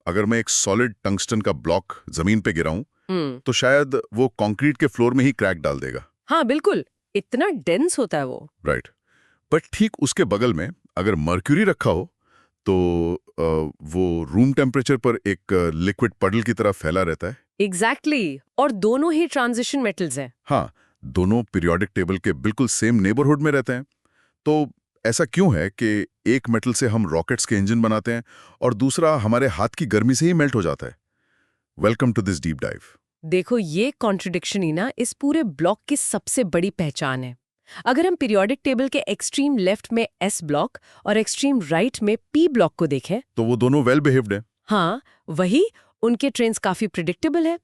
अगर मैं एक सॉलिड टंगस्टन का ब्लॉक जमीन पे गिराऊं हम्म। तो शायद वो कंक्रीट के फ्लोर में ही क्रैक डाल देगा। हाँ बिल्कुल, इतना डेंस होता है वो। राइट। बट ठीक उसके बगल में अगर मर्क्यूरी रखा हो तो वो रूम टेम्परेचर पर एक लिक्विड पडल की तरह फैला रहता है। एग्जैक्टली और दोनों ही ट्रांजिशन मेटल्स हैं। हाँ, दोनों पीरियोडिक टेबल के बिल्कुल सेम नेबरहुड में रहते हैं। तो ऐसा क्यों है कि एक मेटल से हम रॉकेट्स के इंजन बनाते हैं और दूसरा हमारे हाथ की गर्मी से ही मेल्ट हो जाता है? Welcome to this deep dive. देखो, ये कॉन्ट्रडिक्शन ही ना इस पूरे ब्लॉक की सबसे बड़ी पहचान है। अगर हम पीरियोडिक टेबल के एक्सट्रीम लेफ्ट में एस ब्लॉक और एक्सट्रीम राइट में पी ब्लॉक को देखें, तो वो दोनों वेल बिहेव्ड हैं। हाँ वही, उनके ट्रेंड्स काफी प्रिडिक्टेबल है।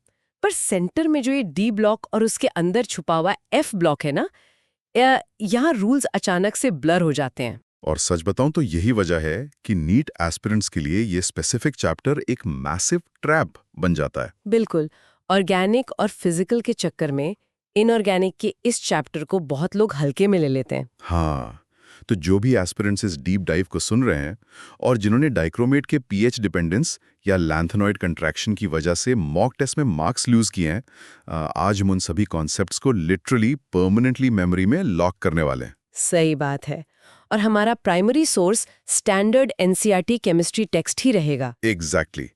पर सेंटर में जो ये डी ब्लॉक और उसके अंदर छुपा हुआ एफ ब्लॉक है ना, यहाँ रूल्स अचानक से ब्लर हो जाते हैं। और सच बताऊं तो यही वजह है कि नीट एस्पिरेंट्स के लिए ये स्पेसिफिक चैप्टर एक मैसिव ट्रैप बन जाता है। बिल्कुल, ऑर्गेनिक और फिजिकल के चक्कर में इनऑर्गेनिक के इस चैप्टर को बहुत लोग हल्के में ले लेते हैं। हाँ, तो जो भी एस्पिरेंट्स इस डीप डाइव को सुन रहे हैं और जिन्होंने डाइक्रोमेट के पीएच डिपेंडेंस या लैंथेनॉइड कंट्रैक्शन की वजह से मॉक टेस्ट में मार्क्स लूज किए हैं, आज हम उन सभी कॉन्सेप्ट्स को लिटरली परमानेंटली मेमोरी में लॉक करने वाले हैं। सही बात है। और हमारा primary source standard NCERT chemistry text ही रहेगा। एग्जैक्टली।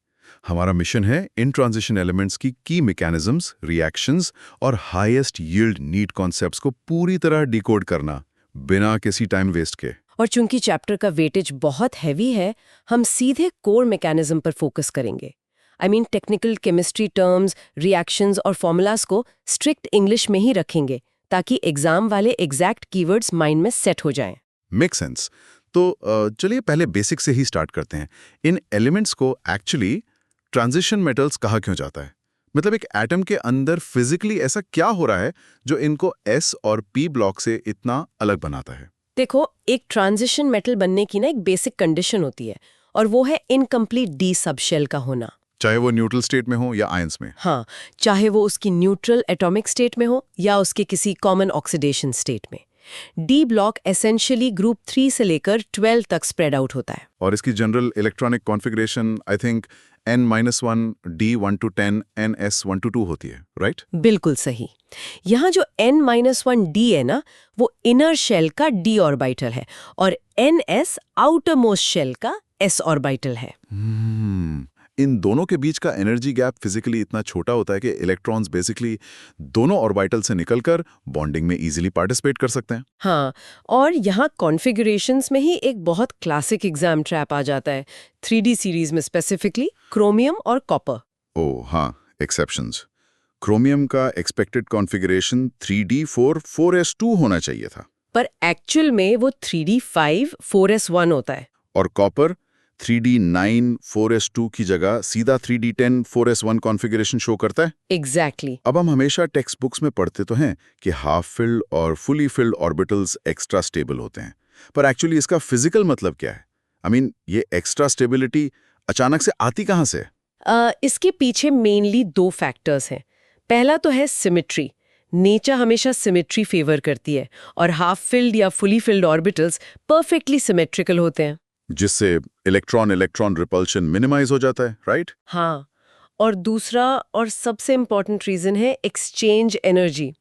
हमारा मिशन है इन ट्रांजिशन एलिमेंट्स की मैकेनिज्म्स, रिएक्शंस और हाईएस्ट यील्ड नीड कॉन्सेप्ट्स को पूरी तरह डिकोड करना बिना किसी टाइम वेस्ट के। और चूंकि चैप्टर का वेटेज बहुत हैवी है, हम सीधे कोर मैकेनिज्म पर फोकस करेंगे। टेक्निकल केमिस्ट्री टर्म्स, रिएक्शंस और फॉर्मूलाज को स्ट्रिक्ट इंग्लिश में ही रखेंगे ताकि एग्जाम वाले एग्जैक्ट कीवर्ड्स माइंड में सेट हो जाएं। Make sense. तो चलिए पहले बेसिक से ही स्टार्ट करते हैं। इन एलिमेंट्स को एक्चुअली ट्रांजिशन मेटल्स कहा क्यों जाता है? मतलब एक एटम के अंदर फिजिकली ऐसा क्या हो रहा है जो इनको एस और पी ब्लॉक से इतना अलग बनाता है? देखो, एक ट्रांजिशन मेटल बनने की ना एक बेसिक कंडीशन होती है, और वो है इनकम्प्लीट डी सबशेल का होना। चाहे वो न्यूट्रल स्टेट में हो या आयंस में। हाँ, चाहे वो उसकी न्यूट्रल एटॉमिक स्टेट में हो या उसके किसी कॉमन ऑक्सीडेशन स्टेट में। डी ब्लॉक एसेंशियली ग्रुप 3 से लेकर 12 तक स्प्रेड आउट होता है। और इसकी general electronic configuration I think n-1 d1 to 10 ns1 to 2 होती है, राइट? बिल्कुल सही। यहाँ जो n-1d है ना, वो इनर शेल का d ऑर्बिटल है और ns आउटर मोस्ट शेल का s ऑर्बिटल है। इन दोनों के बीच का एनर्जी गैप फिजिकली इतना छोटा होता है कि इलेक्ट्रॉन्स बेसिकली दोनों ऑर्बिटल से निकलकर बॉन्डिंग में इजीली पार्टिसिपेट कर सकते हैं। हाँ, और यहाँ कॉन्फ़िगरेशंस में ही एक बहुत क्लासिक एग्जाम ट्रैप आ जाता है, 3D सीरीज में स्पेसिफिकली क्रोमियम और कॉपर। ओह हाँ, एक्सेप्शंस। क्रोमियम का एक्सपेक्टेड कॉन्फ़िगरेशन 3d4 4s2 होना चाहिए था, पर एक्चुअल में वो 3d5 4s1 होता है। और कॉपर 3d9 4s2 की जगह सीधा 3d10 4s1 कॉन्फ़िगरेशन शो करता है। एग्जैक्टली। अब हम हमेशा टेक्स्ट बुक्स में पढ़ते तो हैं कि हाफ फिल्ड और fully filled orbitals extra stable होते हैं, पर एक्चुअली इसका फिजिकल मतलब क्या है? ये एक्स्ट्रा स्टेबिलिटी अचानक से आती कहाँ से? इसके पीछे मेनली 2 फैक्टर्स हैं। पहला तो है सिमेट्री। नेचर हमेशा सिमेट्री फेवर करती है और हाफ फिल्ड या fully filled orbitals perfectly symmetrical होते हैं, जिससे इलेक्ट्रॉन इलेक्ट्रॉन रिपल्शन मिनिमाइज हो जाता है, राइट? हाँ, और दूसरा और सबसे इंपॉर्टेंट रीजन है एक्सचेंज एनर्जी।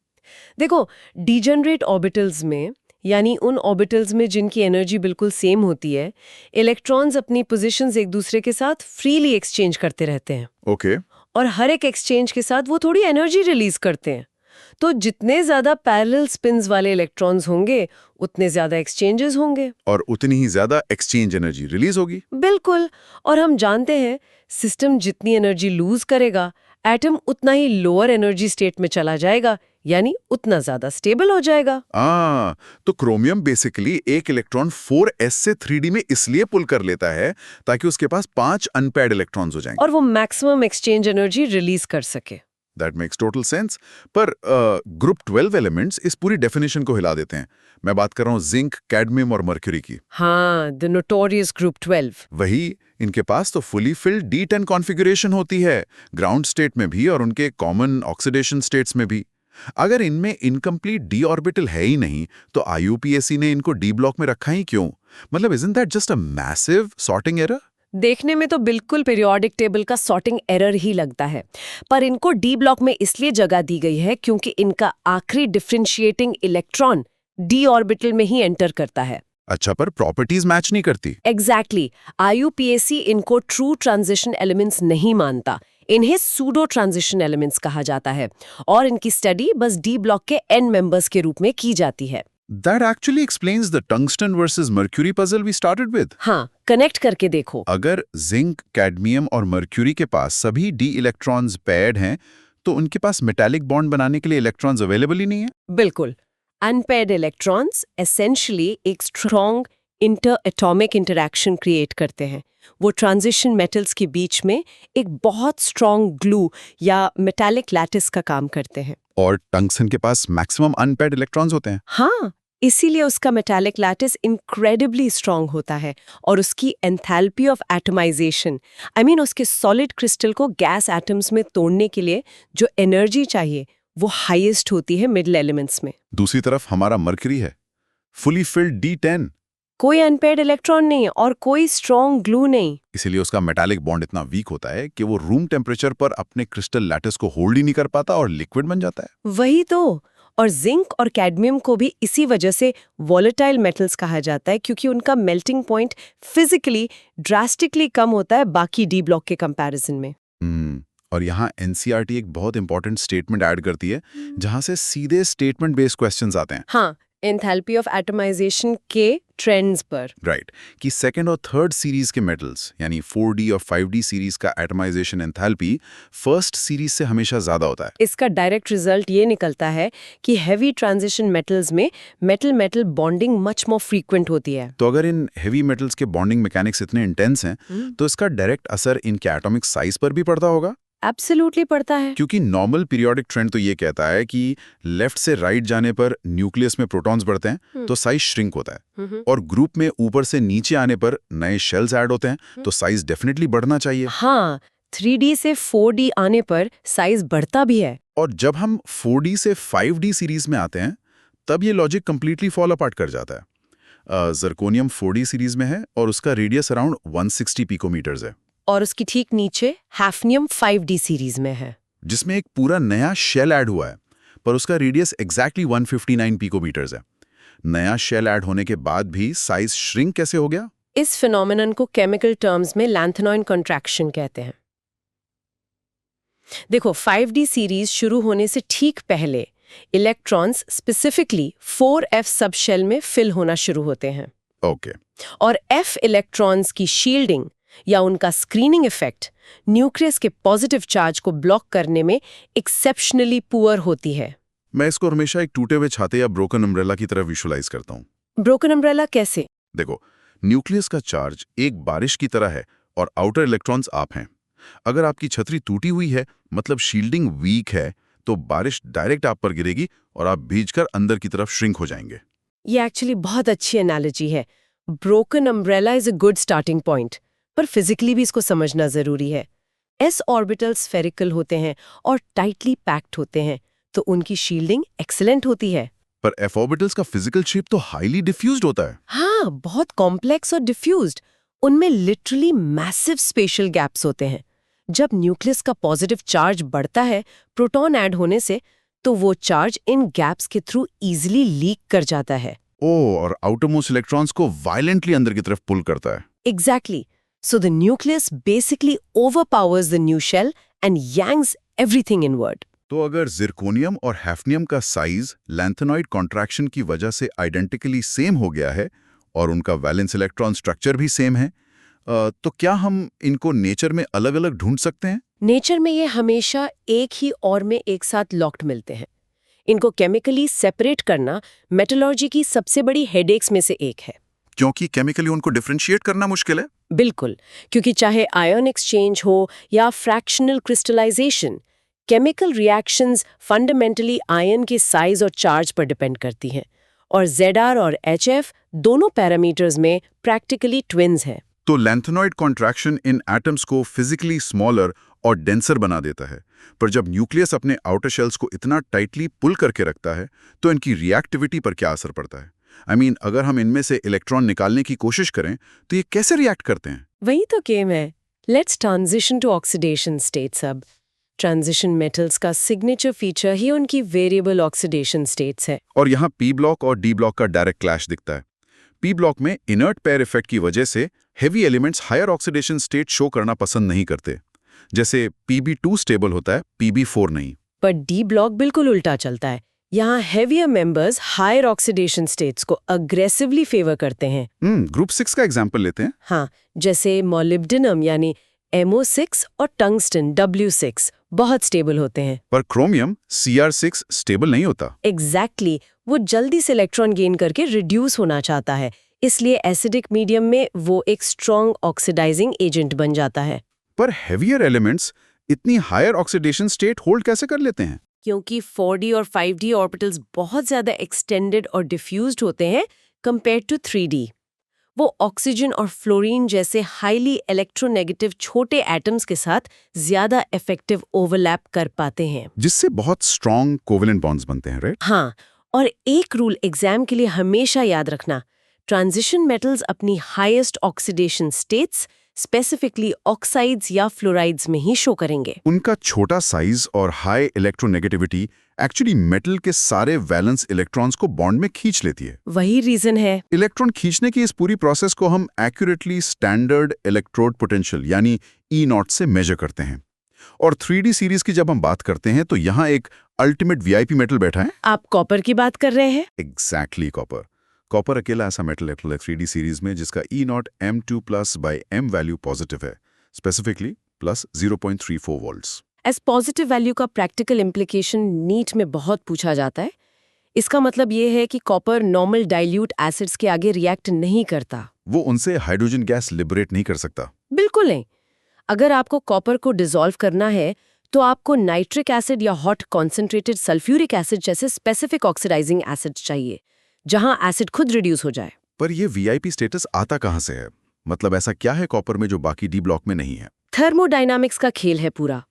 देखो, डिजेनरेट ऑर्बिटल्स में, यानी उन ऑर्बिटल्स में जिनकी एनर्जी बिल्कुल सेम होती है, इलेक्ट्रॉन्स अपनी पोजीशंस एक दूसरे के साथ फ्रीली एक्सचेंज करते रहते हैं। ओके। और हर एक एक्सचेंज के साथ वो थोड़ी एनर्जी रिलीज करते हैं। तो जितने ज्यादा पैरेलल स्पिन्स वाले इलेक्ट्रॉन्स होंगे, उतने ज्यादा एक्सचेंजेस होंगे और उतनी ही ज्यादा एक्सचेंज एनर्जी रिलीज होगी। बिल्कुल। और हम जानते हैं, सिस्टम जितनी एनर्जी लूज करेगा, एटम उतना ही लोअर एनर्जी स्टेट में चला जाएगा, यानी उतना ज्यादा स्टेबल हो जाएगा। तो क्रोमियम बेसिकली एक इलेक्ट्रॉन 4s से 3d में इसलिए पुल कर लेता है ताकि उसके पास 5 अनपेयर्ड इलेक्ट्रॉन्स हो जाएं और वो मैक्सिमम एक्सचेंज एनर्जी रिलीज कर सके। That makes total sense. पर ग्रुप 12 एलिमेंट्स इस पूरी डेफिनेशन को हिला देते हैं। मैं बात कर रहा हूँ जिंक, कैडमियम और मर्क्यूरी की। हाँ, द नोटोरियस ग्रुप 12। वही, इनके पास तो फुली फिल्ड D10 कॉन्फ़िगरेशन होती है, ग्राउंड स्टेट में भी और उनके कॉमन ऑक्सीडेशन स्टेट्स में भी। अगर इनमें इनकम्प्लीट d ऑर्बिटल है ही नहीं, तो IUPAC ने इनको D ब्लॉक में रखा ही क्यों? मतलब isn't that just a massive sorting error? देखने में तो बिल्कुल पीरियोडिक टेबल का सॉर्टिंग एरर ही लगता है, पर इनको डी ब्लॉक में इसलिए जगह दी गई है क्योंकि इनका आखिरी डिफरेंशिएटिंग इलेक्ट्रॉन डी ऑर्बिटल में ही एंटर करता है। अच्छा, पर प्रॉपर्टीज मैच नहीं करती। एग्जैक्टली IUPAC इनको ट्रू ट्रांजिशन एलिमेंट्स नहीं मानता, इन्हें सूडो ट्रांजिशन एलिमेंट्स कहा जाता है और इनकी स्टडी बस डी ब्लॉक के एन मेंबर्स के रूप में की जाती है। That actually explains the tungsten versus mercury puzzle we started with. हाँ, कनेक्ट करके देखो। अगर जिंक, कैडमियम और मर्क्यूरी के पास सभी डी इलेक्ट्रॉन्स पेयर्ड हैं, तो उनके पास मेटालिक बॉन्ड बनाने के लिए इलेक्ट्रॉन्स अवेलेबल ही नहीं है। बिल्कुल। अनपेयर्ड इलेक्ट्रॉन्स एसेंशियली एक strong inter atomic interaction create करते हैं। वो ट्रांजिशन मेटल्स के बीच में एक बहुत स्ट्रॉन्ग ग्लू या मेटालिक लैटिस का काम करते हैं। और टंगस्टन के पास मैक्सिमम अनपेयर्ड इलेक्ट्रॉन्स होते हैं। हाँ, इसीलिए उसका मेटालिक लैटिस इनक्रेडिबली स्ट्रॉन्ग होता है और उसकी एंथैल्पी ऑफ एटमाइजेशन, उसके सॉलिड क्रिस्टल को गैस एटम्स में तोड़ने के लिए जो एनर्जी चाहिए वो हाईएस्ट होती है मिडल एलिमेंट्स में। दूसरी तरफ हमारा मर्क्यूरी है, फुली फिल्ड D10, कोई अनपेयर्ड इलेक्ट्रॉन नहीं और कोई स्ट्रॉन्ग ग्लू नहीं। इसीलिए उसका मेटालिक बॉन्ड इतना वीक होता है कि वो रूम टेम्परेचर पर अपने क्रिस्टल लैटिस को होल्ड ही नहीं कर पाता और लिक्विड बन जाता है। वही तो। और जिंक और कैडमियम को भी इसी वजह से वॉलेटाइल मेटल्स कहा जाता है, क्योंकि उनका मेल्टिंग पॉइंट फिजिकली ड्रास्टिकली कम होता है बाकी डी ब्लॉक के कंपैरिजन में। और यहाँ NCERT एक बहुत इंपॉर्टेंट स्टेटमेंट ऐड करती है, जहां से सीधे स्टेटमेंट बेस्ड क्वेश्चंस आते हैं। हाँ, एंथैल्पी ऑफ एटमाइजेशन के ट्रेंड्स पर। राइट, कि सेकंड और थर्ड सीरीज के मेटल्स यानी 4D और 5D सीरीज का एटमाइजेशन एंथैल्पी फर्स्ट सीरीज से हमेशा ज्यादा होता है। इसका डायरेक्ट रिजल्ट ये निकलता है कि हैवी ट्रांजिशन मेटल्स में metal metal bonding much more frequent होती है। तो अगर इन हेवी मेटल्स के बॉन्डिंग मैकेनिक्स इतने इंटेंस हैं, तो इसका डायरेक्ट असर इनके एटॉमिक साइज पर भी पड़ता होगा। एब्सोल्युटली पड़ता है, क्योंकि नॉर्मल पीरियोडिक ट्रेंड तो ये कहता है कि लेफ्ट से राइट जाने पर न्यूक्लियस में प्रोटॉन्स बढ़ते हैं तो साइज श्रिंक होता है, और ग्रुप में ऊपर से नीचे आने पर नए शेल्स ऐड होते हैं तो साइज डेफिनेटली बढ़ना चाहिए। हाँ, 3D से 4D आने पर साइज बढ़ता भी है। और जब हम 4D से 5D सीरीज में आते हैं तब ये लॉजिक कंप्लीटली फॉल अपार्ट कर जाता है। जर्कोनियम 4D सीरीज में है और उसका रेडियस अराउंड 160 पिकोमीटर्स है, और उसकी ठीक नीचे हैफनियम 5D सीरीज में है, जिसमें एक पूरा नया शेल ऐड हुआ है, पर उसका रेडियस एग्जैक्टली 159 पिकोमीटर्स है। नया शेल ऐड होने के बाद भी साइज श्रिंक कैसे हो गया? इस फिनोमेनन को केमिकल टर्म्स में लैंथेनॉइड कॉन्ट्रैक्शन कहते हैं। देखो, 5D सीरीज शुरू होने से ठीक पहले इलेक्ट्रॉन्स स्पेसिफिकली 4f सब शेल में फिल होना शुरू होते हैं। ओके। और f इलेक्ट्रॉन्स की शील्डिंग या उनका स्क्रीनिंग इफेक्ट न्यूक्लियस के पॉजिटिव चार्ज को ब्लॉक करने में एक्सेप्शनली पुअर होती है। मैं इसको हमेशा एक टूटे हुए छाते या ब्रोकन अम्ब्रेला की तरह विजुअलाइज करता हूँ। ब्रोकन अम्ब्रेला कैसे? देखो, न्यूक्लियस का चार्ज एक बारिश की तरह है और आउटर इलेक्ट्रॉन्स आप हैं। अगर आपकी छतरी टूटी हुई है, मतलब शील्डिंग वीक है, तो बारिश डायरेक्ट आप पर गिरेगी और आप भीजकर अंदर की तरफ श्रिंक हो जाएंगे। ये एक्चुअली बहुत अच्छी एनालॉजी है। Broken umbrella is a good starting point, पर फिजिकली भी इसको समझना जरूरी है। s ऑर्बिटल स्फेरिकल होते हैं और टाइटली पैक्ड होते हैं, तो उनकी शील्डिंग एक्सीलेंट होती है। पर f ऑर्बिटल्स का फिजिकल शेप तो हाईली डिफ्यूज्ड होता है। हाँ, बहुत कॉम्प्लेक्स और डिफ्यूज्ड। उनमें लिटरली मैसिव स्पेशल गैप्स होते हैं। जब न्यूक्लियस का पॉजिटिव चार्ज बढ़ता है प्रोटॉन ऐड होने से, तो वो चार्ज इन गैप्स के थ्रू इजीली लीक कर जाता है। और आउटरमोस्ट इलेक्ट्रॉन्स को वायलेंटली अंदर की तरफ पुल करता है। Exactly. So the nucleus basically overpowers the new shell and yanks everything inward. तो अगर जिरकोनियम और हैफनियम का साइज लैंथेनॉइड कॉन्ट्रैक्शन की वजह से आइडेंटिकली सेम हो गया है और उनका वैलेंस इलेक्ट्रॉन स्ट्रक्चर भी सेम है, तो क्या हम इनको नेचर में अलग-अलग ढूंढ सकते हैं? नेचर में ये हमेशा एक ही और में एक साथ लॉक्ड मिलते हैं। इनको केमिकली सेपरेट करना मेटलर्जी की सबसे बड़ी हेडेक्स में से एक है। क्योंकि केमिकली उनको डिफरेंशिएट करना मुश्किल है। बिल्कुल, क्योंकि चाहे आयन एक्सचेंज हो या fractional crystallization, chemical reactions fundamentally ion के साइज और चार्ज पर डिपेंड करती हैं, और Zr और HF दोनों पैरामीटर्स में प्रैक्टिकली ट्विन्स हैं। तो लैंथेनॉइड कॉन्ट्रैक्शन इन एटम्स को फिजिकली स्मॉलर और डेंसर बना देता है, पर जब न्यूक्लियस अपने आउटर शेल्स को इतना टाइटली पुल करके रखता है तो इनकी रिएक्टिविटी पर क्या असर पड़ता है? अगर हम इनमें से इलेक्ट्रॉन निकालने की कोशिश करें तो ये कैसे रिएक्ट करते हैं? वही तो गेम है। Let's transition to oxidation states अब। ट्रांजिशन मेटल्स का सिग्नेचर फीचर ही उनकी वेरिएबल ऑक्सीडेशन स्टेट्स है। और यहाँ पी ब्लॉक और डी ब्लॉक का डायरेक्ट क्लैश दिखता है। पी ब्लॉक में इनर्ट पेयर इफेक्ट की वजह से heavy elements higher oxidation state show करना पसंद नहीं करते। जैसे Pb2 स्टेबल होता है, Pb4 नहीं। पर डी ब्लॉक बिल्कुल उल्टा चलता है। यहाँ heavier members higher oxidation states को अग्रेसिवली फेवर करते हैं। ग्रुप 6 का एग्जाम्पल लेते हैं। हाँ, जैसे मोलिब्डेनम यानी MO6 और टंगस्टन W6 बहुत स्टेबल होते हैं। पर क्रोमियम Cr6 स्टेबल नहीं होता। एग्जैक्टली वो जल्दी से इलेक्ट्रॉन गेन करके रिड्यूस होना चाहता है, इसलिए एसिडिक मीडियम में वो एक स्ट्रॉन्ग ऑक्सीडाइजिंग एजेंट बन जाता है। पर हेवियर एलिमेंट्स इतनी हायर ऑक्सीडेशन स्टेट होल्ड कैसे कर लेते हैं? क्योंकि 4d और 5d ऑर्बिटल्स बहुत ज्यादा एक्सटेंडेड और डिफ्यूज्ड होते हैं कंपेयर टू 3d। वो ऑक्सीजन और फ्लोरीन जैसे हाईली इलेक्ट्रोनेगेटिव छोटे एटम्स के साथ ज्यादा इफेक्टिव ओवरलैप कर पाते हैं, जिससे बहुत स्ट्रॉन्ग कोवेलेंट बॉन्ड्स बनते हैं, राइट? हाँ, और एक रूल एग्जाम के लिए हमेशा याद रखना, ट्रांजिशन मेटल्स अपनी highest oxidation states specifically oxides या फ्लोराइड्स में ही शो करेंगे। उनका छोटा साइज और हाई इलेक्ट्रोनेगेटिविटी एक्चुअली मेटल के सारे वैलेंस इलेक्ट्रॉन्स को बॉन्ड में खींच लेती है। वही रीजन है। इलेक्ट्रॉन खींचने की इस पूरी प्रोसेस को हम एक्यूरेटली स्टैंडर्ड इलेक्ट्रोड पोटेंशियल यानी E0 से मेजर करते हैं। और 3D सीरीज की जब हम बात करते हैं तो यहाँ एक अल्टीमेट VIP मेटल बैठा है। आप कॉपर की बात कर रहे हैं? Exactly copper. कॉपर अकेला ऐसा मेटल है 3D सीरीज में जिसका E0 M2+/M वैल्यू पॉजिटिव है, specifically plus 0.34 volts. S positive value का प्रैक्टिकल इम्प्लीकेशन नीट में बहुत पूछा जाता है। इसका मतलब ये है कि कॉपर नॉर्मल डाइल्यूट एसिड्स के आगे रिएक्ट नहीं करता। वो उनसे हाइड्रोजन गैस लिबरेट नहीं कर सकता। बिल्कुल नहीं। अगर आपको कॉपर को डिसॉल्व करना है तो आपको नाइट्रिक एसिड या हॉट कॉन्सेंट्रेटेड सल्फ्यूरिक एसिड जैसे स्पेसिफिक ऑक्सीडाइजिंग एसिड चाहिए, जहां एसिड खुद रिड्यूस हो जाए। पर ये VIP स्टेटस आता कहाँ से है? मतलब ऐसा क्या है कॉपर में जो बाकी डी ब्लॉक में नहीं है? थर्मोडायनामिक्स का खेल है पूरा।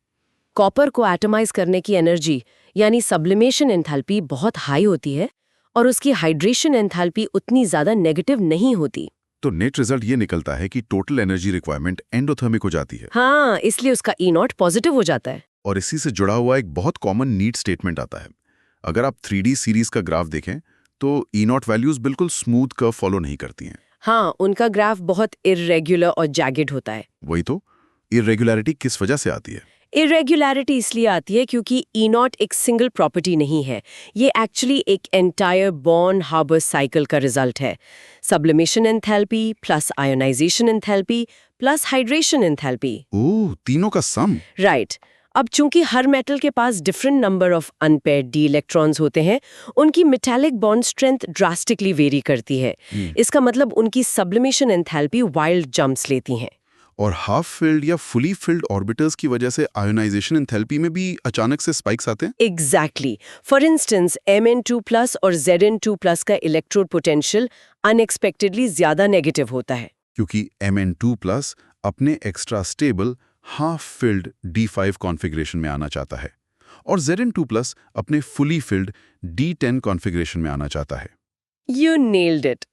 कॉपर को एटमाइज करने की एनर्जी यानी सब्लिमेशन एंथैल्पी बहुत हाई होती है और उसकी हाइड्रेशन एंथैल्पी उतनी ज्यादा नेगेटिव नहीं होती। तो नेट रिजल्ट ये निकलता है कि टोटल एनर्जी रिक्वायरमेंट एंडोथर्मिक हो जाती है। हाँ, इसलिए उसका E0 पॉजिटिव हो जाता है। और इसी से जुड़ा हुआ एक बहुत कॉमन नीड स्टेटमेंट आता है। अगर आप 3D सीरीज का ग्राफ देखें तो E0 वैल्यूज बिल्कुल स्मूथ कर्व फॉलो नहीं करती हैं। हाँ, उनका ग्राफ बहुत इर्रेगुलर और जैगेड होता है। वही तो, इर्रेगुलरिटी किस वजह से आती है? इरेगुलरिटी इसलिए आती है क्योंकि E0 एक सिंगल प्रॉपर्टी नहीं है। ये एक्चुअली एक एंटायर बॉर्न हार्बर साइकिल का रिजल्ट है। Sublimation enthalpy plus ionization enthalpy plus hydration enthalpy. Oh, तीनों का सम। राइट। अब चूंकि हर मेटल के पास different number of unpaired D electrons होते हैं, उनकी metallic bond strength drastically vary करती है। इसका मतलब उनकी सब्लिमेशन एंथैल्पी वाइल्ड जंप्स लेती हैं। और हाफ फिल्ड या फुली फिल्ड ऑर्बिटल्स की वजह से आयोनाइजेशन एंथैल्पी में भी अचानक से स्पाइक्स आते हैं। एग्जैक्टली। फॉर इंस्टेंस Mn2+ और Zn2+ का इलेक्ट्रोड पोटेंशियल अनएक्सपेक्टेडली ज्यादा नेगेटिव होता है, क्योंकि Mn2+ अपने extra stable half filled D5 configuration में आना चाहता है और Zn2+ अपने फुली फिल्ड D10 कॉन्फ़िगरेशन में आना चाहता है। You nailed it.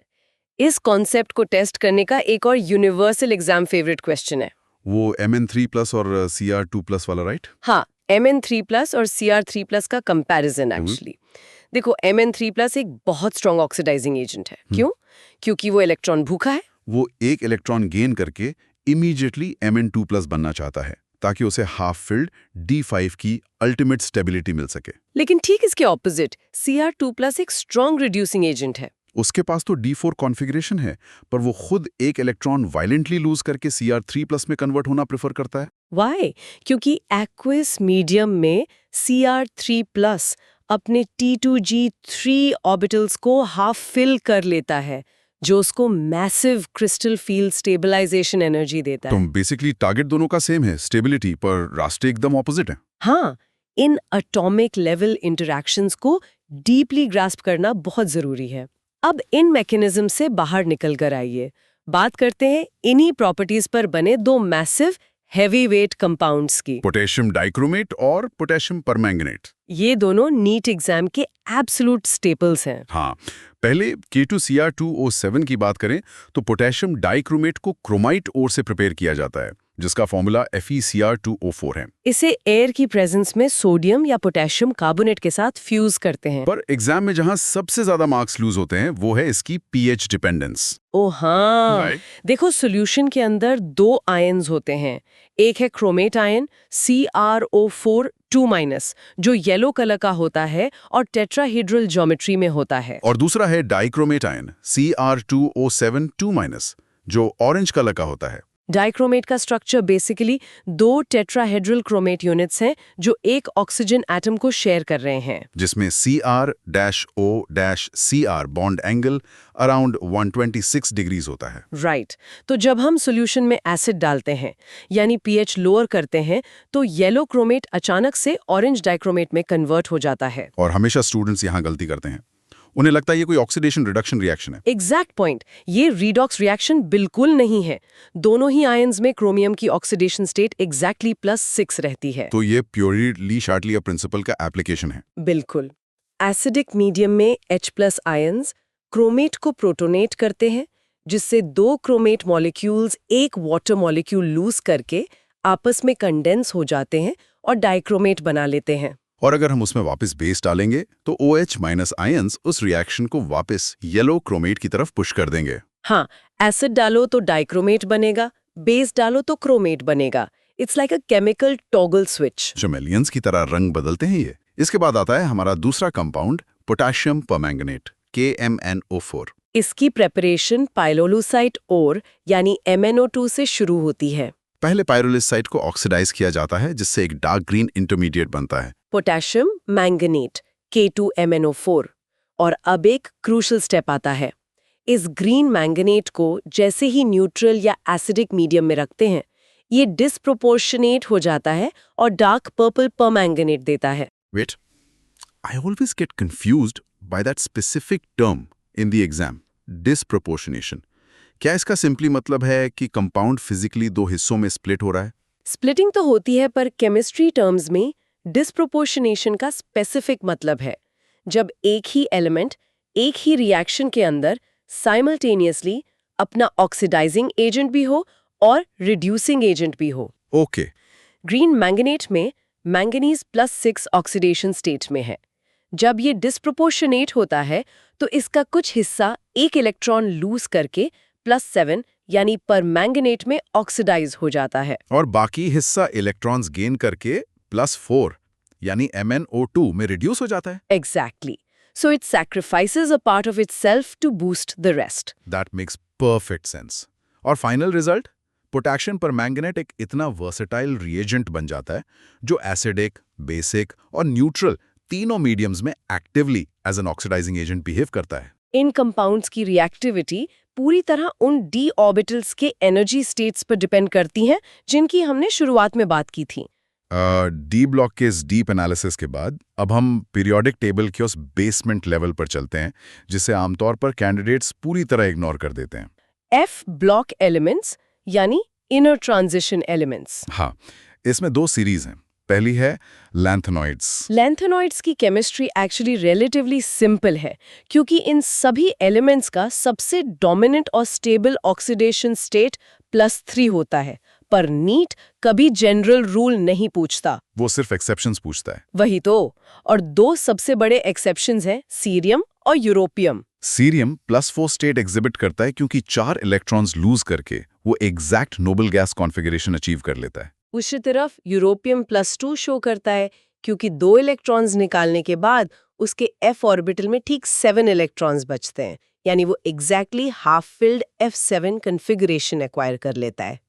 इस कॉन्सेप्ट को टेस्ट करने का एक और यूनिवर्सल एग्जाम फेवरेट क्वेश्चन है, वो Mn3+ और Cr2+ वाला, राइट? हाँ, Mn3+ और Cr3+ का कंपैरिजन एक्चुअली। देखो, Mn3+ एक बहुत स्ट्रॉन्ग ऑक्सीडाइजिंग एजेंट है। क्यों? क्योंकि वो इलेक्ट्रॉन भूखा है। वो एक इलेक्ट्रॉन गेन करके इमीडिएटली Mn2+ बनना चाहता है ताकि उसे हाफ फिल्ड D5 की अल्टीमेट स्टेबिलिटी मिल सके। लेकिन ठीक इसके ऑपोजिट Cr2+ एक स्ट्रॉन्ग रिड्यूसिंग एजेंट है। उसके पास तो D4 कॉन्फ़िगरेशन है, पर वो खुद एक इलेक्ट्रॉन वायलेंटली लूज करके Cr3+ में कन्वर्ट होना प्रेफर करता है। वाई? क्योंकि एक्वियस मीडियम में Cr3+ अपने T2G3 ऑर्बिटल्स को हाफ फिल कर लेता है, जो उसको massive crystal field stabilization energy देता है। तो बेसिकली टारगेट दोनों का सेम है, स्टेबिलिटी, पर रास्ते एकदम ऑपोजिट हैं। हाँ, इन एटॉमिक लेवल इंटरैक्शंस को डीपली ग्रास्प करना बहुत जरूरी है। अब इन मैकेनिज्म से बाहर निकल कर आइए, बात करते हैं इन्हीं प्रॉपर्टीज पर बने दो मैसिव हैवी वेट कंपाउंड्स की। पोटेशियम डाइक्रोमेट और पोटेशियम परमैंगनेट। ये दोनों नीट एग्जाम के एब्सोल्यूट स्टेपल्स हैं। हाँ, पहले K2Cr2O7 की बात करें तो पोटेशियम डाइक्रोमेट को क्रोमाइट ओर से प्रिपेयर किया जाता है, जिसका फॉर्मूला FeCr2O4 है। इसे एयर की प्रेजेंस में सोडियम या पोटेशियम कार्बोनेट के साथ फ्यूज करते हैं। पर एग्जाम में जहां सबसे ज्यादा मार्क्स लूज होते हैं वो है इसकी pH डिपेंडेंस। ओ हाँ, Right. देखो सॉल्यूशन के अंदर 2 आयन्स होते हैं। एक है क्रोमेट आयन CrO4 2- जो येलो कलर का होता है और टेट्राहेड्रल ज्योमेट्री में होता है। और दूसरा है डाइक्रोमेट आयन Cr2O7 2- जो ऑरेंज कलर का होता है। डाइक्रोमेट का structure basically 2 tetrahedral chromate units हैं जो एक ऑक्सीजन एटम को शेयर कर रहे हैं, जिसमें Cr-O-Cr bond angle around 126 degrees होता है। राइट। तो जब हम सॉल्यूशन में एसिड डालते हैं यानी पीएच लोअर करते हैं तो येलो क्रोमेट अचानक से ऑरेंज डाइक्रोमेट में कन्वर्ट हो जाता है। और हमेशा स्टूडेंट्स यहाँ गलती करते हैं, उन्हें लगता है ये कोई ऑक्सीडेशन रिडक्शन रिएक्शन है। एग्जैक्ट पॉइंट, ये रीडॉक्स रिएक्शन बिल्कुल नहीं है। दोनों ही आयन्स में क्रोमियम की ऑक्सीडेशन स्टेट एग्जैक्टली +6 रहती है। तो ये प्योरी-ली-शार्टलियर प्रिंसिपल का एप्लीकेशन है। बिल्कुल। एसिडिक मीडियम में H+ आयन्स क्रोमेट को प्रोटोनेट करते हैं, जिससे 2 क्रोमेट मॉलिक्यूल्स एक वाटर मॉलिक्यूल लूज करके आपस में कंडेंस हो जाते हैं और डाइक्रोमेट बना लेते हैं। और अगर हम उसमें वापस बेस डालेंगे तो OH- आयंस उस रिएक्शन को वापस येलो क्रोमेट की तरफ पुश कर देंगे। हाँ, एसिड डालो तो डाइक्रोमेट बनेगा, बेस डालो तो क्रोमेट बनेगा। It's like a chemical toggle switch. Chameleons की तरह रंग बदलते हैं ये। इसके बाद आता है हमारा दूसरा कंपाउंड पोटेशियम परमैंगनेट KMnO4। इसकी प्रेपरेशन पाइरोलूसाइट ओर यानी MnO2 से शुरू होती है। पहले पाइरोलिस साइट को ऑक्सीडाइज किया जाता है, जिससे एक डार्क ग्रीन इंटरमीडिएट बनता है पोटेशियम मैंगनेट K2MnO4। और अब एक क्रूशल स्टेप आता है। इस ग्रीन मैंगनेट को जैसे ही न्यूट्रल या एसिडिक मीडियम में रखते हैं, ये डिस्प्रोपोर्शनेट हो जाता है और डार्क पर्पल परमैंगनेट देता है। Wait, I always get confused by that specific term in the exam, disproportionation. क्या इसका सिंपली मतलब है कि कंपाउंड फिजिकली 2 हिस्सों में स्प्लिट हो रहा है? स्प्लिटिंग तो होती है, पर केमिस्ट्री टर्म्स में डिस्प्रोपोर्शनेशन का स्पेसिफिक मतलब है जब एक ही एलिमेंट एक ही रिएक्शन के अंदर साइमल्टेनियसली अपना ऑक्सीडाइजिंग एजेंट भी हो और रिड्यूसिंग एजेंट भी हो। ओके। ग्रीन मैंगनेट में मैंगनीज +6 ऑक्सीडेशन स्टेट में है। जब ये डिस्प्रोपोर्शनेट होता है तो इसका कुछ हिस्सा एक इलेक्ट्रॉन लूज करके +7 यानी परमैंगनेट में ऑक्सीडाइज हो जाता है और बाकी हिस्सा इलेक्ट्रॉन्स गेन करके +4 यानी MnO2 में रिड्यूस हो जाता है। Exactly. So it sacrifices a part of itself to boost the rest. That makes perfect sense. और फाइनल रिजल्ट, पोटेशियम परमैंगनेट एक इतना वर्सेटाइल रिएजेंट बन जाता है जो एसिडिक, बेसिक और न्यूट्रल तीनों मीडियम्स में actively as an oxidizing agent behave करता है। इन कंपाउंड्स की रिएक्टिविटी पूरी तरह उन डी ऑर्बिटल्स के एनर्जी स्टेट्स पर डिपेंड करती हैं जिनकी हमने शुरुआत में बात की थी। डी ब्लॉक के इस डीप एनालिसिस के बाद अब हम पीरियोडिक टेबल के उस बेसमेंट लेवल पर चलते हैं, जिसे आमतौर पर कैंडिडेट्स पूरी तरह इग्नोर कर देते हैं। F ब्लॉक एलिमेंट्स यानी इनर ट्रांजिशन एलिमेंट्स। हाँ, इसमें 2 सीरीज हैं। पहली है लैंथेनॉइड्स। लैंथेनॉइड्स की केमिस्ट्री एक्चुअली रिलेटिवली सिंपल है, क्योंकि इन सभी एलिमेंट्स का सबसे डोमिनेंट और स्टेबल ऑक्सीडेशन स्टेट +3 होता है। पर नीट कभी जनरल रूल नहीं पूछता, वो सिर्फ एक्सेप्शंस पूछता है। वही तो। और 2 सबसे बड़े एक्सेप्शंस हैं सीरियम और यूरोपियम। सीरियम +4 स्टेट एग्जिबिट करता है क्योंकि 4 इलेक्ट्रॉन्स लूज करके वो exact noble gas configuration achieve कर लेता है। उसी तरफ यूरोपियम +2 शो करता है क्योंकि 2 इलेक्ट्रॉन्स निकालने के बाद उसके f ऑर्बिटल में ठीक 7 इलेक्ट्रॉन्स बचते हैं, यानी वो exactly half filled F7 configuration acquire कर लेता है।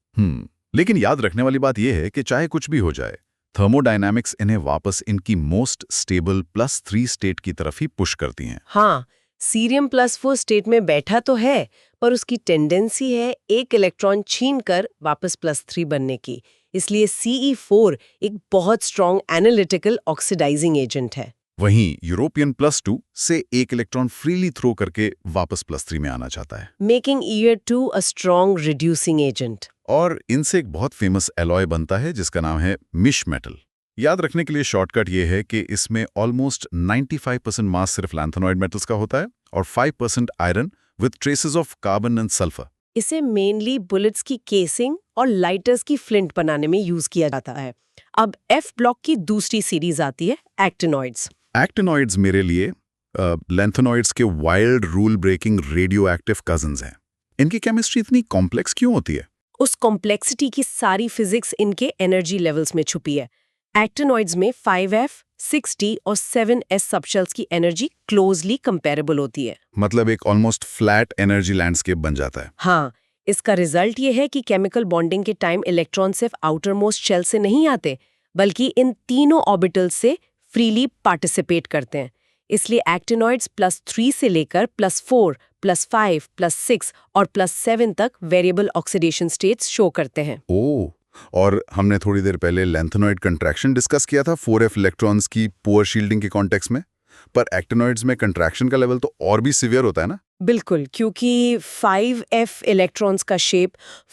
लेकिन याद रखने वाली बात यह है कि चाहे कुछ भी हो जाए, थर्मोडायनामिक्स इन्हें वापस इनकी मोस्ट स्टेबल +3 स्टेट की तरफ ही पुश करती हैं। हाँ, सीरियम +4 स्टेट में बैठा तो है, पर उसकी टेंडेंसी है एक इलेक्ट्रॉन छीनकर वापस +3 बनने की। इसलिए Ce4 एक बहुत स्ट्रॉन्ग एनालिटिकल ऑक्सीडाइजिंग एजेंट है। वहीं यूरोपियन +2 से एक इलेक्ट्रॉन फ्रीली थ्रो करके वापस +3 में आना चाहता है। Making ER2 a strong reducing agent. और इनसे एक बहुत फेमस एलॉय बनता है जिसका नाम है मिश मेटल। याद रखने के लिए शॉर्टकट ये है कि इसमें ऑलमोस्ट 95% मास सिर्फ लैंथेनॉइड मेटल्स का होता है और 5% iron with traces of carbon and sulphur. इसे मेनली बुलेट्स की केसिंग और लाइटर्स की फ्लिंट बनाने में यूज किया जाता है। अब एफ ब्लॉक की दूसरी सीरीज आती है एक्टिनॉइड्स। एक्टिनॉइड्स मेरे लिए लैंथेनॉइड्स के wild rule breaking radioactive cousins हैं। इनकी केमिस्ट्री इतनी कॉम्प्लेक्स क्यों होती है? उस कॉम्प्लेक्सिटी की सारी फिजिक्स इनके एनर्जी लेवल्स में छुपी है। एक्टिनॉइड्स में 5F, 6D और 7S सबशेल्स की एनर्जी क्लोजली कंपेरेबल होती है। मतलब एक ऑलमोस्ट फ्लैट एनर्जी लैंडस्केप बन जाता है। हाँ, इसका रिजल्ट ये है कि केमिकल बॉन्डिंग के टाइम इलेक्ट्रॉन सिर्फ आउटर मोस्ट शेल से नहीं आते, बल्कि इन तीनों ऑर्बिटल्स से फ्रीली पार्टिसिपेट करते हैं। इसलिए एक्टिनॉइड्स +3 से लेकर +4, +5, +6 और +7 तक वेरिएबल ऑक्सीडेशन स्टेट्स शो करते हैं। ओह, और हमने थोड़ी देर पहले लैंथेनॉइड कंट्रैक्शन डिस्कस किया था 4F इलेक्ट्रॉन्स की पुअर शील्डिंग के कॉन्टेक्स्ट में, पर एक्टिनॉइड्स में कंट्रैक्शन का लेवल तो और भी सीवियर होता है ना? बिल्कुल, क्योंकि 5F इलेक्ट्रॉन्स का शेप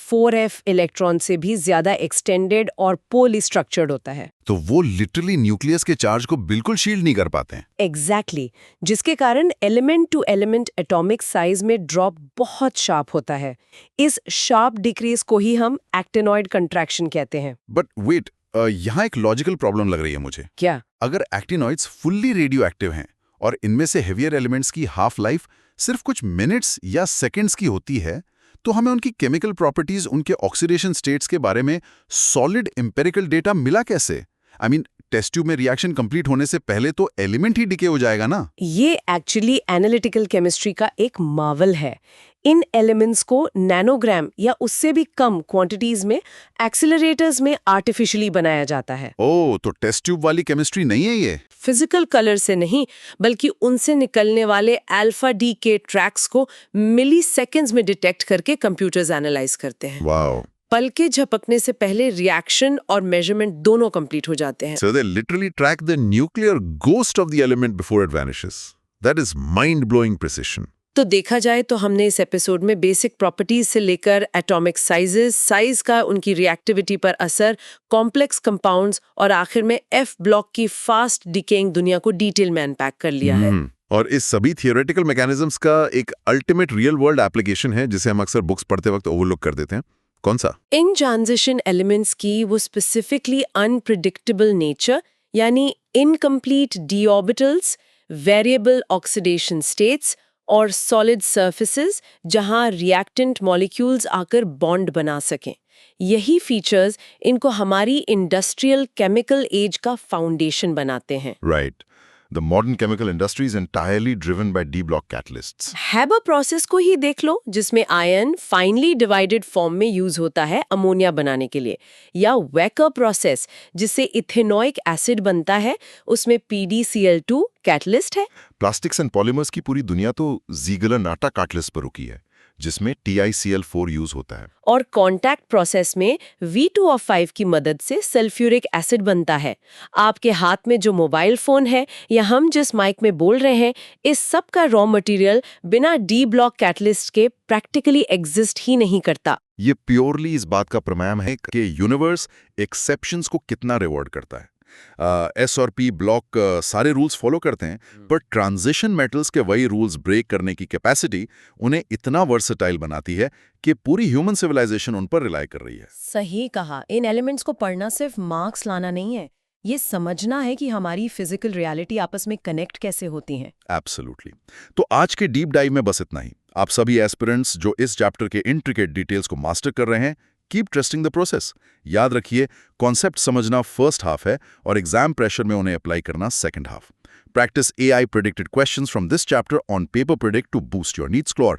4F इलेक्ट्रॉन से भी ज्यादा एक्सटेंडेड और पोली स्ट्रक्चर्ड होता है। तो वो लिटरली न्यूक्लियस के चार्ज को बिल्कुल शील्ड नहीं कर पाते हैं। एग्जैक्टली, जिसके कारण element to element atomic size में ड्रॉप बहुत शार्प होता है। इस शार्प डिक्रीज को ही हम एक्टिनॉइड कंट्रैक्शन कहते हैं। बट वेट, यहाँ एक लॉजिकल प्रॉब्लम लग रही है मुझे। क्या? अगर एक्टिनॉइड्स फुल्ली रेडियो एक्टिव हैं और इनमें से हेवियर एलिमेंट्स की हाफ लाइफ सिर्फ कुछ मिनट्स या सेकंड्स की होती है, तो हमें उनकी केमिकल प्रॉपर्टीज, उनके ऑक्सीडेशन स्टेट्स के बारे में सॉलिड एम्पिरिकल डेटा मिला कैसे? आई मीन, टेस्ट ट्यूब में रिएक्शन कंप्लीट होने से पहले तो एलिमेंट ही डिके हो जाएगा ना? ये एक्चुअली एनालिटिकल केमिस्ट्री का एक मार्वल है। इन एलिमेंट्स को नैनोग्राम या उससे भी कम क्वांटिटीज में एक्सीलरेटर्स में आर्टिफिशियली बनाया जाता है। ओह, तो टेस्ट ट्यूब वाली केमिस्ट्री नहीं है ये? फिजिकल कलर से नहीं, बल्कि उनसे निकलने वाले अल्फा डी के ट्रैक्स को मिली सेकेंड्स में डिटेक्ट करके कंप्यूटर्स एनालाइज करते हैं। वाओ। पल के झपकने से पहले रिएक्शन और मेजरमेंट दोनों कंप्लीट हो जाते हैं। So they literally track the nuclear ghost of the element before it vanishes. That is mind-blowing precision. तो देखा जाए तो हमने इस एपिसोड में बेसिक प्रॉपर्टीज से लेकर एटॉमिक साइजेस, साइज का उनकी रिएक्टिविटी पर असर, कॉम्प्लेक्स कंपाउंड्स और आखिर में एफ ब्लॉक की फास्ट डिकेइंग दुनिया को डिटेल में अनपैक कर लिया है। और इस सभी थियोरेटिकल मैकेनिज्म्स का एक अल्टीमेट रियल वर्ल्ड एप्लीकेशन है जिसे हम अक्सर बुक्स पढ़ते वक्त ओवरलुक कर देते हैं। कौन सा? इन ट्रांजिशन एलिमेंट्स की वो स्पेसिफिकली अनप्रिडिक्टेबल नेचर, यानी incomplete D orbitals, variable oxidation states और सॉलिड सर्फेसेस जहां रिएक्टेंट मॉलिक्यूल्स आकर बॉन्ड बना सकें। यही फीचर्स इनको हमारी इंडस्ट्रियल केमिकल एज का फाउंडेशन बनाते हैं। Right. The modern chemical industry is entirely driven by D-block catalysts. Haber process को ही देख लो, जिसमें आयन फाइनली डिवाइडेड फॉर्म में यूज होता है अमोनिया बनाने के लिए, या वेकर प्रोसेस जिससे इथेनोइक एसिड बनता है, उसमें PDCl2 कैटलिस्ट है। प्लास्टिक्स एंड पॉलीमर्स की पूरी दुनिया तो ज़ीगलर-नाटा कैटलिस्ट पर रुकी है, जिसमें TiCl4 यूज होता है। और कॉन्टैक्ट प्रोसेस में V2O5 की मदद से सल्फ्यूरिक एसिड बनता है। आपके हाथ में जो मोबाइल फोन है या हम जिस माइक में बोल रहे हैं, इस सब का रॉ मटेरियल बिना डी ब्लॉक कैटलिस्ट के प्रैक्टिकली एग्जिस्ट ही नहीं करता। ये प्योरली इस बात का प्रमाण है कि यूनिवर्स एक्सेप्शंस को कितना रिवॉर्ड करता है। एस और पी ब्लॉक सारे रूल्स फॉलो करते हैं, पर ट्रांजिशन मेटल्स के वही रूल्स ब्रेक करने की कैपेसिटी उन्हें इतना वर्सेटाइल बनाती है कि पूरी ह्यूमन सिविलाइजेशन उन पर रिलाई कर रही है। सही कहा। इन एलिमेंट्स को पढ़ना सिर्फ मार्क्स लाना नहीं है, ये समझना है कि हमारी फिजिकल रियलिटी आपस में कनेक्ट कैसे होती हैं। एब्सोल्युटली। तो आज के डीप डाइव में बस इतना ही। आप सभी एस्पिरेंट्स जो इस चैप्टर के इंट्रिकेट डिटेल्स को मास्टर कर रहे हैं, कीप ट्रस्टिंग द प्रोसेस। याद रखिए, कॉन्सेप्ट समझना फर्स्ट हाफ है और एग्जाम प्रेशर में उन्हें अप्लाई करना second half. Practice AI predicted questions from this chapter on Paper Predict to boost your NEET score.